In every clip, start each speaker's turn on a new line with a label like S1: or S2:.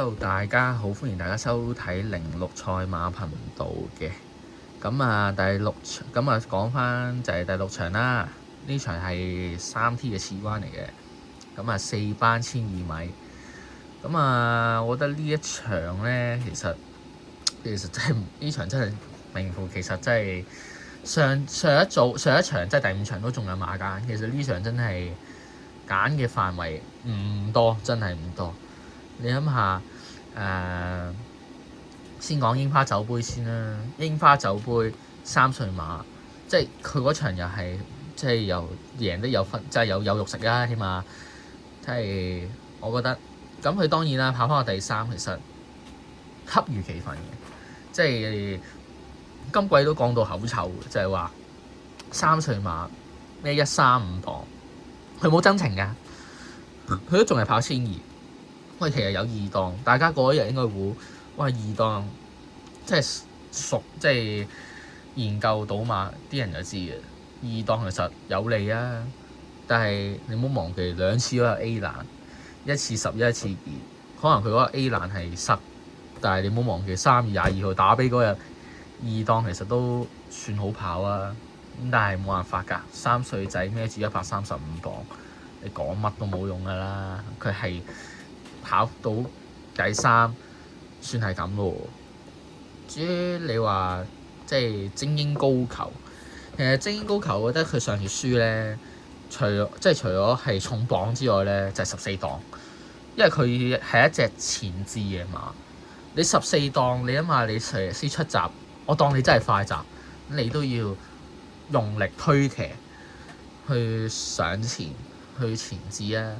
S1: Hello，大家好，歡迎大家收睇06賽馬頻道嘅。第六場講翻就係第六場啦。呢場係3T 嘅次關嚟嘅。4班1200米。我覺得呢一場咧，其實真係呢場真係名副其實，真係上一場即係第5場都仲有馬揀。其實呢場真係揀嘅範圍唔多，真係唔多。你諗下，先講櫻花酒杯先啦。櫻花酒杯3歲馬，即係佢嗰場又係即係又贏得有分，即係有肉食啦，起碼即係我覺得。咁佢當然啦，跑翻個第3，其實恰如其分嘅，即係今季都講到口臭，就係話3歲馬咩135磅，佢冇增程㗎，佢都仲係跑1200。喂，其實有2檔，大家嗰一日應該估，哇2檔即係熟，即係研究賭馬啲人就知嘅。2檔其實有利啊，但係你唔好忘記2次都有 A 欄，一次11，一次2，可能佢嗰個 A 欄係塞，但係你唔好忘記3月22號打吡嗰日2檔其實都算好跑啊。咁但係冇辦法㗎，3歲仔孭住135磅，你講乜都冇用㗎啦，佢係跑到第3，算係咁咯。至於你話即係精英高球，其實精英高球，我覺得佢上次輸咧，除咗係重磅之外咧，就係14檔，因為佢係一隻前置嘅馬。你14檔，你諗下，你騎師出閘，我當你真係快閘，你都要用力推騎去上前去前置啊，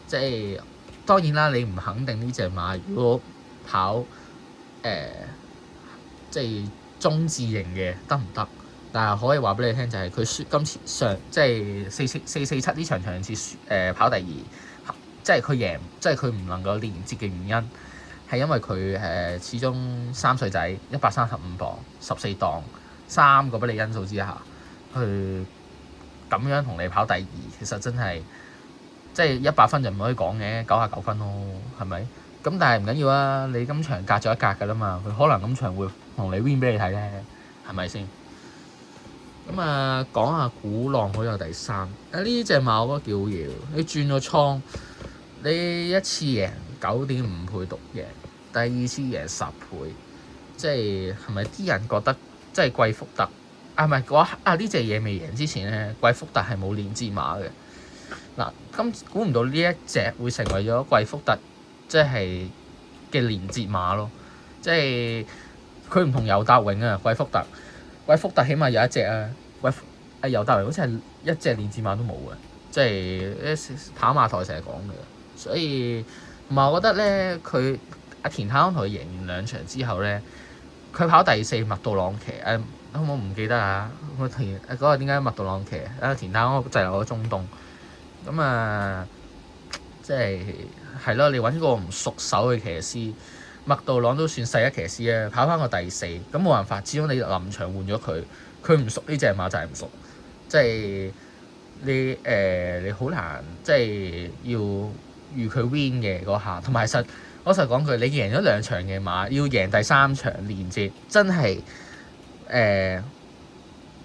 S1: 即係。當然啦，你唔肯定呢隻馬如果跑即係中置型嘅得唔得？但係可以話俾你聽，就係佢輸今次上即係447呢場次跑第2，即係佢贏，即係佢唔能夠連接嘅原因係因為佢始終3歲仔135磅14檔3個不利因素之下，去咁樣同你跑第2，其實真係。即係100分就唔可以講嘅，99分咯，係咪？咁但係唔緊要啊，你今場隔咗一格㗎啦嘛，佢可能今場會同你 win 俾你睇咧，係咪先？講下鼓浪好有第3，呢隻馬我覺得幾好嘢。你轉咗倉，你一次贏9.5倍獨贏，第2次贏10倍，即係咪啲人覺得即係貴福特唔係呢隻嘢未贏之前咧，貴福特係冇連接馬嘅。嗱，估唔到呢一隻會成為咗貴福特即係嘅連接馬咯，即係佢唔同尤達永啊，貴福特起碼有一隻啊，尤達永好似係一隻連接馬都冇嘅，即係跑馬台成日講嘅，所以同埋我覺得咧，佢阿田太安同佢贏完2場之後咧，佢跑第4麥道朗騎好唔好唔記得啊？嗰日點解麥道朗騎田太安就係我中東。即係咯，你揾個唔熟手嘅騎師，麥道朗都算世一騎師啊，跑翻個第4，咁冇辦法，始終你臨場換咗佢唔熟呢隻馬就係唔熟，即係你好難即係要預佢 win 嘅嗰下，同埋實我實講句，你贏咗2場嘅馬，要贏第3場連接，真係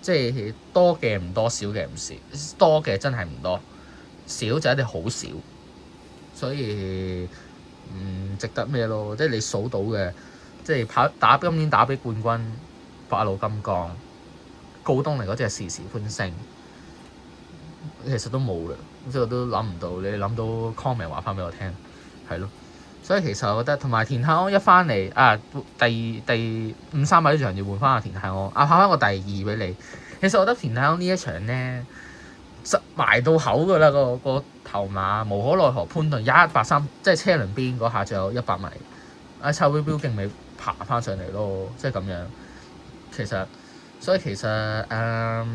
S1: 即係多嘅唔多，少嘅唔少，多嘅真係唔多。少就一定好少，所以唔值得咩咯？即係你數到嘅，即係今年打吡冠軍8路金剛，告東尼嗰隻時時歡聲，其實都冇啦，即係我都諗唔到。你諗到 comment 話翻俾我聽，係咯。所以其實我覺得同埋田泰安一翻嚟第5-3米呢場要換翻阿田泰安跑翻個第2俾你。其實我覺得田泰安呢一場咧，埋到口㗎啦，個頭馬無可奈何，潘頓183，即係車輪邊嗰下仲有100米，臭標標勁咪爬翻上嚟咯，即係咁樣。所以其實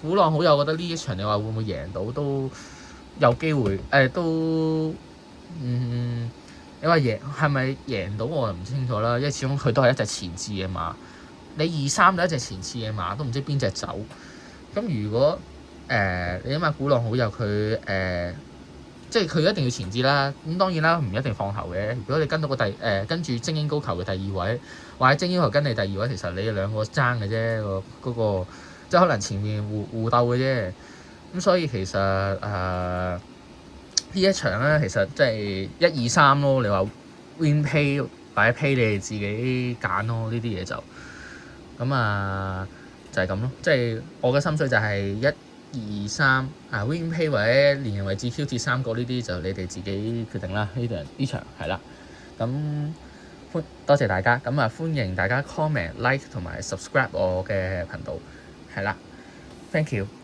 S1: 鼓浪好友，我覺得呢一場你話會唔會贏到都有機會，你話係咪贏到我就唔清楚啦，因為始終佢都係一隻前置嘅馬，你2-3都一隻前置嘅馬，都唔知邊隻走。咁如果你諗下鼓浪好友佢即係佢一定要前置啦。咁當然啦，唔一定放後嘅。如果你跟到跟住精英高球嘅第二位，或者精英球跟你第二位，其實你哋兩個爭嘅啫。嗰個即係可能前面互鬥嘅啫。咁所以其實呢一場咧，其實即係1、2、3咯。你話 win pay 或者 pay 你哋自己揀咯，呢啲嘢就咁就係咁咯。即係我嘅心水就係1、2、3win pay 或者連人為止 Q 至3個呢啲就你哋自己決定啦。呢場係啦。咁多謝大家。歡迎大家 comment、like 同埋 subscribe 我嘅頻道係啦。Thank you。